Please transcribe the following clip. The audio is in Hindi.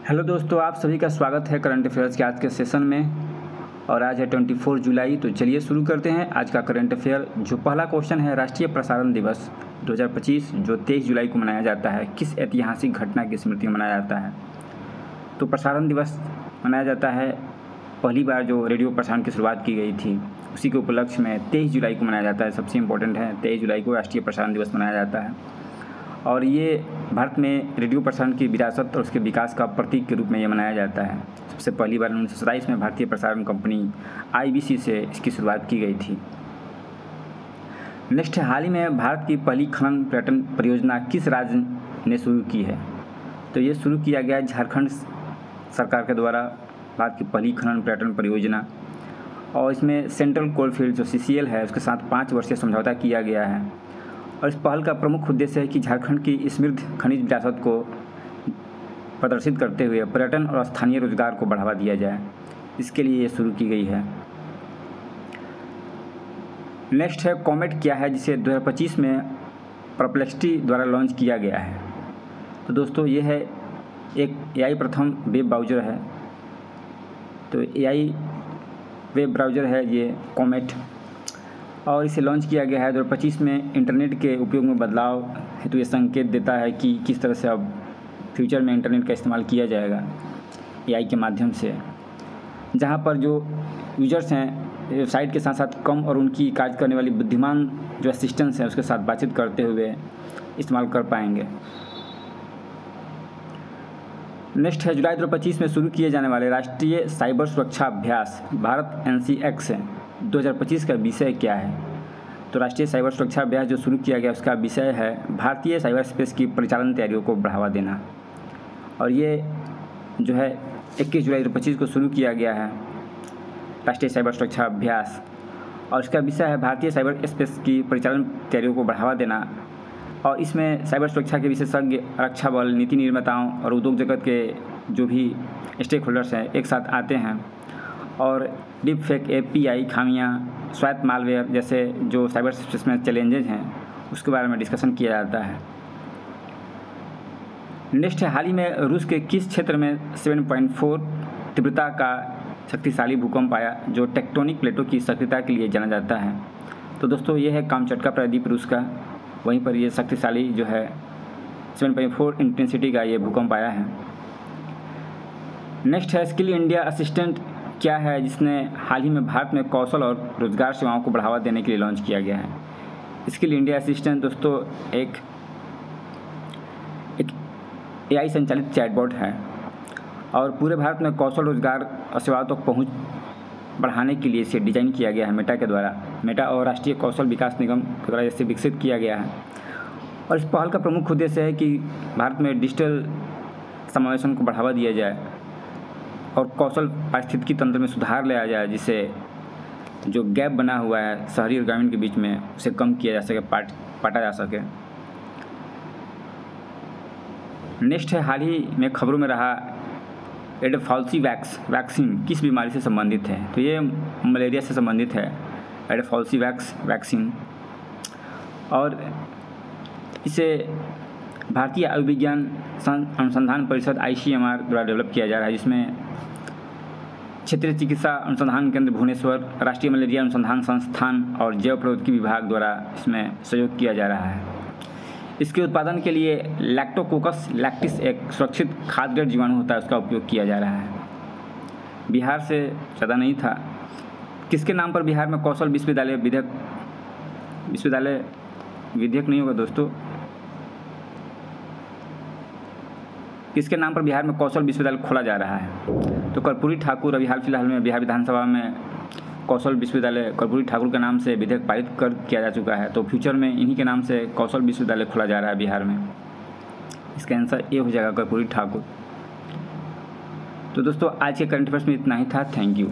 हेलो दोस्तों, आप सभी का स्वागत है करंट अफेयर्स के आज के सेशन में। और आज है 24 जुलाई। तो चलिए शुरू करते हैं आज का करंट अफेयर। जो पहला क्वेश्चन है, राष्ट्रीय प्रसारण दिवस 2025 जो 23 जुलाई को मनाया जाता है, किस ऐतिहासिक घटना की स्मृति में मनाया जाता है? तो प्रसारण दिवस मनाया जाता है, पहली बार जो रेडियो प्रसारण की शुरुआत की गई थी उसी के उपलक्ष्य में 23 जुलाई को मनाया जाता है। सबसे इम्पोर्टेंट है, 23 जुलाई को राष्ट्रीय प्रसारण दिवस मनाया जाता है। और ये भारत में रेडियो प्रसारण की विरासत और उसके विकास का प्रतीक के रूप में ये मनाया जाता है। सबसे पहली बार 1927 में भारतीय प्रसारण कंपनी IBC से इसकी शुरुआत की गई थी। नेक्स्ट है, हाल ही में भारत की पहली खनन पर्यटन परियोजना किस राज्य ने शुरू की है? तो ये शुरू किया गया है झारखंड सरकार के द्वारा, भारत की पहली खनन पर्यटन परियोजना। और इसमें सेंट्रल कोलफील्ड जो CCL है उसके साथ 5 वर्षीय समझौता किया गया है। और इस पहल का प्रमुख उद्देश्य है कि झारखंड की समृद्ध खनिज विरासत को प्रदर्शित करते हुए पर्यटन और स्थानीय रोजगार को बढ़ावा दिया जाए, इसके लिए ये शुरू की गई है। नेक्स्ट है, कॉमेट क्या है जिसे 2025 में परप्लेक्सिटी द्वारा लॉन्च किया गया है? तो दोस्तों ये है एक AI प्रथम वेब ब्राउज़र है। तो AI वेब ब्राउज़र है ये कॉमेट, और इसे लॉन्च किया गया है 2025 में। इंटरनेट के उपयोग में बदलाव हेतु ये संकेत देता है कि किस तरह से अब फ्यूचर में इंटरनेट का इस्तेमाल किया जाएगा AI के माध्यम से, जहां पर जो यूजर्स हैं वेबसाइट के साथ साथ कम और उनकी कार्य करने वाली बुद्धिमान जो असिस्टेंट्स हैं उसके साथ बातचीत करते हुए इस्तेमाल कर पाएंगे। नेक्स्ट है, जुलाई 2025 में शुरू किए जाने वाले राष्ट्रीय साइबर सुरक्षा अभ्यास भारत NCX 2025 का विषय क्या है? तो राष्ट्रीय साइबर सुरक्षा अभ्यास जो शुरू किया गया उसका विषय है भारतीय साइबर स्पेस की परिचालन तैयारियों को बढ़ावा देना। और ये जो है 21 जुलाई 2025 को शुरू किया गया है राष्ट्रीय साइबर सुरक्षा अभ्यास, और इसका विषय है भारतीय साइबर स्पेस की परिचालन तैयारियों को बढ़ावा देना। और इसमें साइबर सुरक्षा के विशेषज्ञ, रक्षा बल, नीति निर्माताओं और उद्योग जगत के जो भी स्टेक होल्डर्स हैं एक साथ आते हैं, और डीप फेक API खामियां, स्वायत्त मालवेयर जैसे जो साइबर स्पेस में चैलेंजेज हैं उसके बारे में डिस्कशन किया जाता है। नेक्स्ट है, हाल ही में रूस के किस क्षेत्र में 7.4 तीव्रता का शक्तिशाली भूकंप आया जो टेक्टोनिक प्लेटों की सक्रियता के लिए जाना जाता है? तो दोस्तों ये है कामचटका प्रायद्वीप रूस का, वहीं पर ये शक्तिशाली जो है 7.4 इंटेंसिटी का ये भूकंप आया है। नेक्स्ट है, स्किल इंडिया असिस्टेंट क्या है जिसने हाल ही में भारत में कौशल और रोजगार सेवाओं को बढ़ावा देने के लिए लॉन्च किया गया है? स्किल इंडिया असिस्टेंट दोस्तों एक AI संचालित चैटबॉट है, और पूरे भारत में कौशल, रोजगार और सेवाओं तक पहुंच बढ़ाने के लिए इसे डिजाइन किया गया है मेटा के द्वारा। मेटा और राष्ट्रीय कौशल विकास निगम के द्वारा इसे विकसित किया गया है। और इस पहल का प्रमुख उद्देश्य है कि भारत में डिजिटल समावेशन को बढ़ावा दिया जाए और कौशल पारिस्थितिकी तंत्र में सुधार लाया जाए, जिससे जो गैप बना हुआ है शहरी और ग्रामीण के बीच में उसे कम किया जा सके, पाटा जा सके। नेक्स्ट है, हाल ही में खबरों में रहा एडोफाल्सी वैक्सीन किस बीमारी से संबंधित है? तो ये मलेरिया से संबंधित है, एडोफाल्सी वैक्सीन। और इसे भारतीय आयुर्विज्ञान अनुसंधान परिषद ICMR द्वारा डेवलप किया जा रहा है, जिसमें क्षेत्रीय चिकित्सा अनुसंधान केंद्र भुवनेश्वर, राष्ट्रीय मलेरिया अनुसंधान संस्थान और जैव प्रौद्योगिकी विभाग द्वारा इसमें सहयोग किया जा रहा है। इसके उत्पादन के लिए लैक्टोकोकस लैक्टिस एक सुरक्षित खाद्य ग्रेड जीवाणु होता है, उसका उपयोग किया जा रहा है। बिहार से ज़्यादा नहीं था। किसके नाम पर बिहार में कौशल विश्वविद्यालय विधेयक नहीं होगा दोस्तों, किसके नाम पर बिहार में कौशल विश्वविद्यालय खोला जा रहा है? तो कर्पूरी ठाकुर अभी हाल फिलहाल में बिहार विधानसभा में कौशल विश्वविद्यालय कर्पूरी ठाकुर के नाम से विधेयक पारित किया जा चुका है। तो फ्यूचर में इन्हीं के नाम से कौशल विश्वविद्यालय खोला जा रहा है बिहार में। इसका आंसर ए हो जाएगा, कर्पूरी ठाकुर। तो दोस्तों आज के करंट अफेयर्स में इतना ही था। Thank you.